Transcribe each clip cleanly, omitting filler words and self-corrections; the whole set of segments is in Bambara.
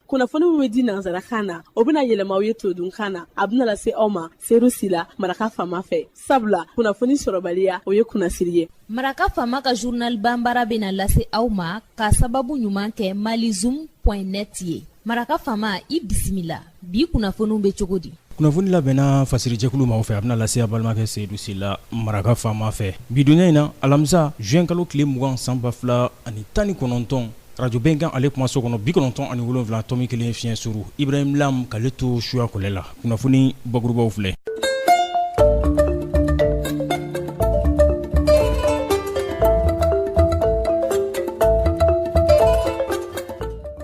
kunnafoni min bɛ di nanzarakan na o bɛna yɛlɛma aw ye todunkan na a bɛna lase aw ma seeru sila Maraka Fama fɛ sabula kunnafoni sɔrɔbaliya o ye kunnasiri ye. Maraka Fama ka journal Bambara bɛna lase aw ma ka sababu ɲuman kɛ malizoom.net ye. Maraka Fama i bisimila bi kunnafoniw bɛ cogo di? Kunnafoni labɛnna fasirijɛkulu ma fɛ a bɛna lase a balimakɛ Seydou Sila Maraka Fama fɛ. Bi donya in na alamisa juin kalo tile 20 san 2019 radio Benkan ale kuma so kɔnɔ 97.7 tɔmi 1 fiɲɛ suru Ibrahim Lam k'ale to suya kɔlɛ la. Kunnafoni bakurubaw filɛ.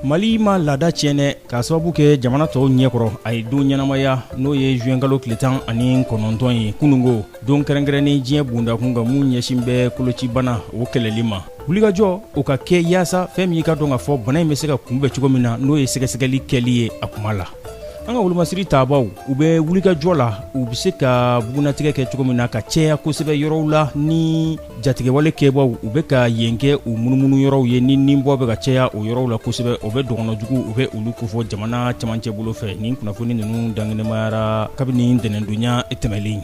Mali ma laada tiɲɛ k'a sababu kɛ jamana tɔw ɲɛkɔrɔ a ye don ɲɛnamaya n'o ye juin kalo tile 19 ye kunungo don kɛrɛnkɛrɛnnen diɲɛ bundakun kan mun ɲɛsin bɛ kolocibana o kɛlɛli ma. Wulikajɔ o ka kɛ yaasa fɛn min ka dɔn ka fɔ bana in bɛ se ka kunbɛn cogo min na n'o ye sɛgɛsɛgɛli kɛli ye a kuma la. An ka wolomasiri taabaw u bɛ wulikajɔ la u bɛ se ka bugunatigɛ kɛ cogo min na ka cɛya kosɛbɛ yɔrɔw la ni jatigɛwale kɛbaw u bɛ ka yen kɛ u munumunu yɔrɔw ye ni bɔ bɛ ka cɛya o yɔrɔw la kosɛbɛ o bɛ dɔgɔnɔjugu u bɛ olu kofɔ jamana camancɛ bolo fɛ ni kunnafoni ninnu dangenemayara kabini ntɛnɛndonya tɛmɛlen.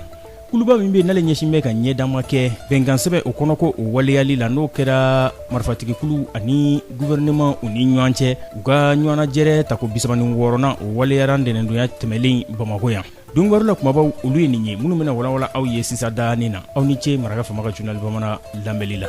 Kuluba min bɛ n'ale ɲɛsin bɛ ka ɲɛdama kɛ bɛnkan sɛbɛn o kɔnɔ ko o waleyali la n'o kɛra marifatigikulu ani gouvernement u ni ɲɔgɔn cɛ u ka ɲɔgɔnnajɛrɛ tako 36nan o waleyara ntɛnɛndonya tɛmɛlen Bamako yan. Don wɛrɛ la kumabaw olu ye nin ye minnu bɛna walawala aw ye sisan daanin na aw ni ce Maraka Fama ka journal Bamana lamɛnli la.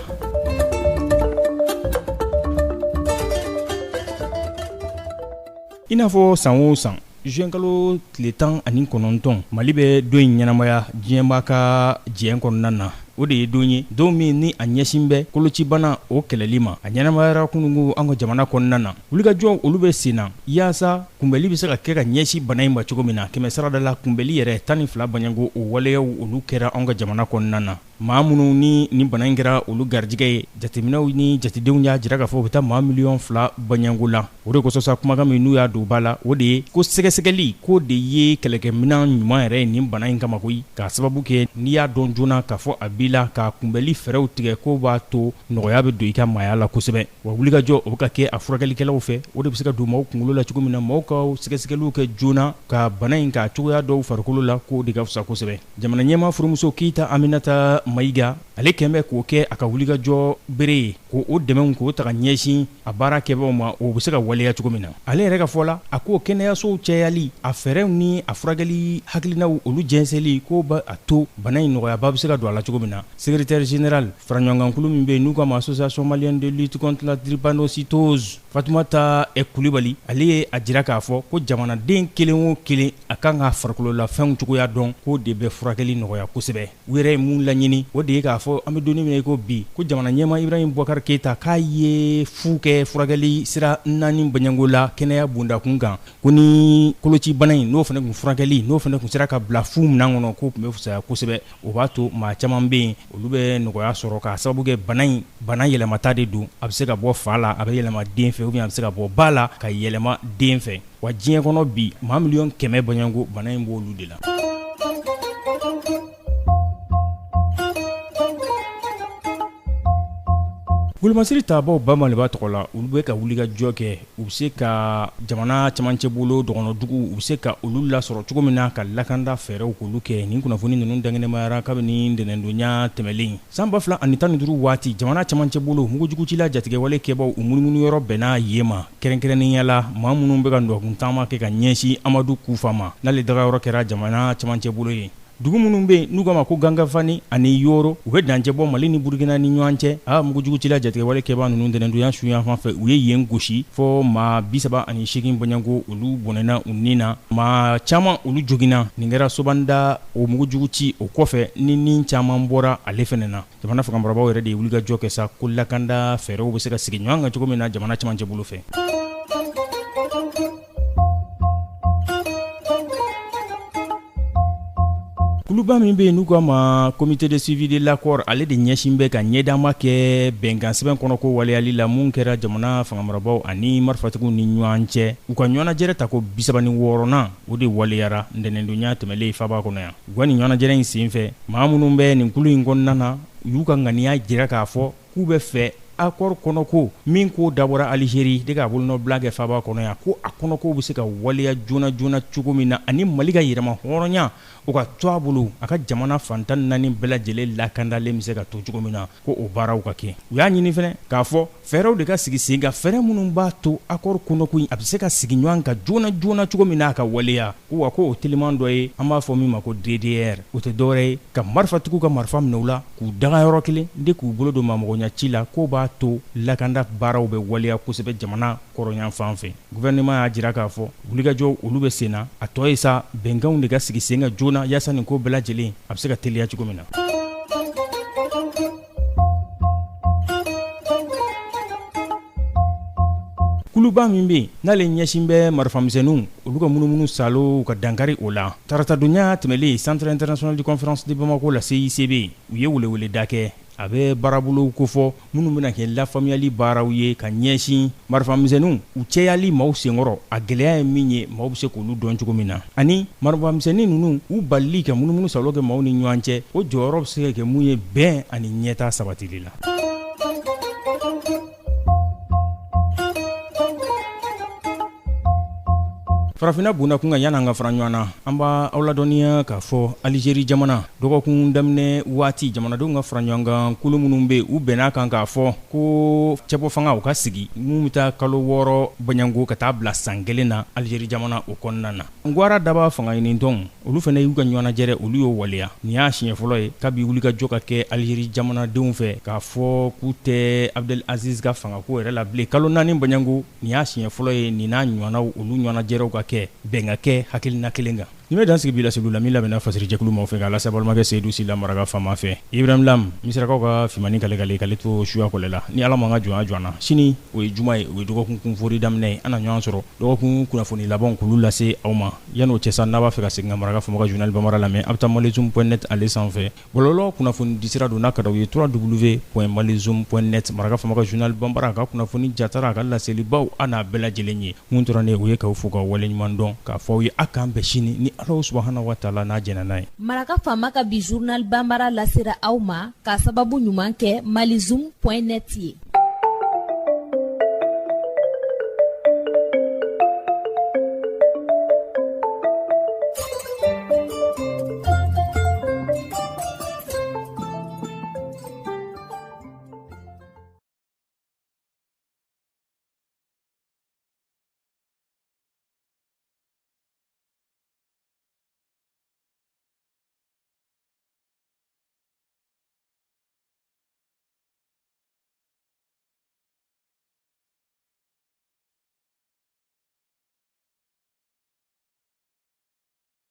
I n'a fɔ san o san juin kalo tile 19 Mali bɛ don in ɲɛnamaya diɲɛba ka diɲɛ kɔnɔna na. O de ye don ye don min ni a ɲɛsin bɛ kolocibana o kɛlɛli ma a ɲɛnamayara kunungu an ka jamana kɔnɔna na. Wulikajɔ olu bɛ sen na yaasa kunbɛli bɛ se ka kɛ ka ɲɛsin bana in ma cogo min na kɛmɛ sarada la kunbɛli yɛrɛ 12 baɲango o waleyaw olu kɛra an ka jamana kɔnɔna na. Maa minnu ni bana in kɛra olu garijɛgɛ ye jateminɛw ni jatedenw y'a jira k'a fɔ u bɛ taa maa 2,000,000 baɲango la. O de kosɔn sa kumakan min n'u y'a don ba la o de ye ko sɛgɛsɛgɛli k'o de ye kɛlɛkɛminɛn ɲuman yɛrɛ ye nin bana in kama koyi k'a sababu kɛ n'i y'a dɔn joona k'a fɔ a b'i la ka kunbɛli fɛɛrɛw tigɛ ko b'a to nɔgɔya bɛ don i ka maaya la kosɛbɛ. Wa wulikajɔ o bɛ ka kɛ a furakɛlikɛlaw fɛ o de bɛ se ka don maaw kunkolo la cogo min na maaw ka sɛgɛsɛgɛliw kɛ joona ka bana in ka cogoya dɔw farikolo la k'o de ka fisa kosɛbɛ. Jamana ɲɛmaa furumuso Keyita Aminata Mayiga ale kɛmɛ k'o kɛ a ka wulikajɔ bere ye ko o dɛmɛw k'o ta ka ɲɛsin a baara kɛbagaw ma o bɛ se ka waleya cogo min na. Ale yɛrɛ ka fɔ la a ko kɛnɛyasow cɛyali a fɛɛrɛw ni a furakɛli hakilinaw olu jɛnsɛnli k'o ba a to bana in nɔgɔyaba bɛ se ka don a la cogo min na. Secrétaire général faraɲɔgɔnkankulu min bɛ yen n'u ka ma association malienne de lutte contre la drépanocytose Fatumata Kulibali ale ye a jira k'a fɔ ko jamanaden kelen o kelen a kan ka farikololafɛnw cogoya dɔn k'o de bɛ furakɛli nɔgɔya kosɛbɛ. U yɛrɛ ye mun laɲini o de ye k'a fɔ an bɛ donni min na i ko bi ko jamana ɲɛmaa Ibrahim Boubacar Keita k'a ye fu kɛ furakɛli sira 4 baɲango la kɛnɛya bondakun kan ko ni kolocibana in n'o fana kun furakɛli n'o fana kun sera ka bila fu minan kɔnɔ k'o tun bɛ fisaya kosɛbɛ o b'a to maa caman bɛ yen olu bɛ nɔgɔya sɔrɔ k'a sababu kɛ bana yɛlɛmata de don a bɛ se ka bɔ fa la a bɛ yɛlɛma den fɛ ou bien a bɛ se ka bɔ ba la ka yɛlɛma den fɛ wa diɲɛ kɔnɔ bi maa 100,000 baɲango bana in b'olu de la. Wolomasiri taabaw Bamaliba tɔgɔ la olu bɛ ka wulikajɔ kɛ u bɛ se ka jamana camancɛ bolo dɔgɔnɔdugu u bɛ se ka olu lasɔrɔ cogo min na ka lakanda fɛɛrɛw k'olu kɛ nin kunnafoni ninnu dangenemayara kabini ntɛnɛndonya tɛmɛlen san 2015 waati jamana camancɛ bolo mugujugutila jatigɛwale kɛbaw u munumunu yɔrɔ bɛnna yen ma kɛrɛnkɛrɛnnenya la maa minnu bɛ ka nɔgɔkun taama kɛ ka ɲɛsin Amadu Kufa ma n'ale dagayɔrɔ kɛra jamana camancɛ bolo ye. Dugu minnu bɛ yen n'u k'a ma ko Gangafani ani Yoro u bɛ dancɛ bɔ Mali ni Burukina ni ɲɔgɔn cɛ a mugujugutila jatigɛwale kɛbaa ninnu ntɛnɛndonya suya fan fɛ u ye yen gosi fɔ maa 38 baɲango olu bɔnɛna u nin na maa caman olu joginna nin kɛra sobanda o mugujuguci o kɔfɛ ni caman bɔra ale fɛnɛ na. Jamana fangamarabaaw yɛrɛ de ye wulikajɔ kɛ sa ko lakanda fɛɛrɛw bɛ se ka sigi ɲɔgɔn kan cogo min na jamana camancɛ bolo fɛ. Kuluba min bɛ yen n'u k'a ma comité de suivi de l'accord ale de ɲɛsin bɛ ka ɲɛdama kɛ bɛnkan sɛbɛn kɔnɔ ko waleyali la mun kɛra jamana fangamarabaaw ani marifatigiw ni ɲɔgɔn cɛ u ka ɲɔgɔnnajɛrɛ ta ko 36nan o de waleyara ntɛnɛndonya tɛmɛlen faba kɔnɔ yan. U ka nin ɲɔgɔnnajɛrɛ in sen fɛ maa minnu bɛ nin kulu in kɔnɔna na u y'u ka ŋaniya jira k'a fɔ k'u bɛ fɛ accord kɔnɔ ko min ko dabɔra Algérie de ka bolonɔ bila kɛ faaba kɔnɔ yan ko a kɔnɔ ko bɛ se ka waleya joona joona cogo min na ani Mali ka yɛrɛma hɔrɔnya o ka to a bolo a ka jamana fantan 4 bɛɛ lajɛlen lakandalen bɛ se ka to cogo min na ko o baaraw ka kɛ u y'a ɲini fɛnɛ k'a fɔ fɛɛrɛw de ka sigi sen kan fɛɛrɛ minnu b'a to accord kɔnɔ ko in a bɛ se ka sigi ɲɔgɔn kan joona joona cogo min na a ka waleya ko wa ko o teliman dɔ ye an b'a fɔ min ma ko DDR o tɛ dɔwɛrɛ ye ka marifatigiw ka marifa minɛ u la k'u daga yɔrɔ kelen de k'u bolo don maamɔgɔnya ci la ko b'a to lakanda baaraw bɛ waleya kosɛbɛ jamana kɔrɔyan fan fɛ gouvernement y'a jira k'a fɔ wulikajɔ olu bɛ sen na a tɔ ye sa bɛnkanw de ka sigi sen kan joona yaasa nin ko bɛɛ lajɛlen a bɛ se ka teliya cogo min na. Kuluba min bɛ n'ale ɲɛsin bɛ marifamisɛnninw olu ka munumunu salo ka dankari o la taratadonya tɛmɛlen Centre International de Conférence de Bamako la CICB u ye weleweleda kɛ a bɛ baarabolow kofɔ minnu bɛna kɛ lafaamuyali baaraw ye ka ɲɛsin marifamisɛnninw u cɛyali maaw senkɔrɔ a gɛlɛya ye min ye maaw bɛ se k'olu dɔn cogo min na ani marifamisɛnnin ninnu u balili ka munumunu salo kɛ maaw ni ɲɔgɔn cɛ o jɔyɔrɔ bɛ se ka kɛ mun ye bɛn ani ɲɛta sabatili la. Farafina bundakun kan yan'an ka fara ɲɔgɔn na an b'a aw ladɔnniya k'a fɔ Algérie jamana dɔgɔkun daminɛ waati jamanadenw ka fara ɲɔgɔn kan kulu minnu bɛ u bɛn'a kan k'a fɔ ko cɛbɔ fanga u ka sigi mun bɛ taa kalo 6 baɲango ka taa bila san 1 na Algérie jamana o kɔnɔna na Ngwara daba fanga ɲinitɔnw olu fana y'u ka ɲɔgɔnnajɛrɛ olu y'o waleya nin y'a siɲɛ fɔlɔ ye kabi wulikajɔ ka kɛ Algérie jamanadenw fɛ k'a fɔ k'u tɛ Abdel Aziz ka fangako yɛrɛ la bilen kalo 4 baɲango nin y'a siɲɛ fɔlɔ ye nin n'a ɲɔgɔnnaw olu ɲɔgɔnnajɛrɛw ka kɛ bɛn ka kɛ hakilina kelen kan ni bɛ dan sigi bi la Seydou la min labɛnna fasiri jɛkulu maaw fɛ k'a lase balimakɛ Seydou Sila Maraka Fama fɛ Ibrahim Lam misirakaw ka fimani kale to suya kɔlɛ la ni ala ma ka jɔn na sini o ye juma ye o ye dɔgɔkun kunfori daminɛ ye an na ɲɔgɔn sɔrɔ dɔgɔkun kunnafoni labanw k'olu lase aw ma yan'o cɛ sa n'a b'a fɛ ka segin ka Maraka Fama ka journal Bambara lamɛn a bɛ taa malizoom.net ale sanfɛ bɔlɔlɔ kunnafoni disira don n'a ka d'aw ye www.malizoom.net Maraka Fama ka journal Bambara ka kunnafoni jatara a ka laselibaw a n'a bɛɛ lajɛlen ye mun tora ne o ye k'aw fo ka waleɲuman dɔn k'a fɔ aw ye a k'an bɛɛ sini ni Allahu subhanahu wa ta'ala n'a jɛna n'a ye. Maraka Fama ka bi journal Bambara lasera aw ma k'a sababu ɲuman kɛ malizoom.net ye.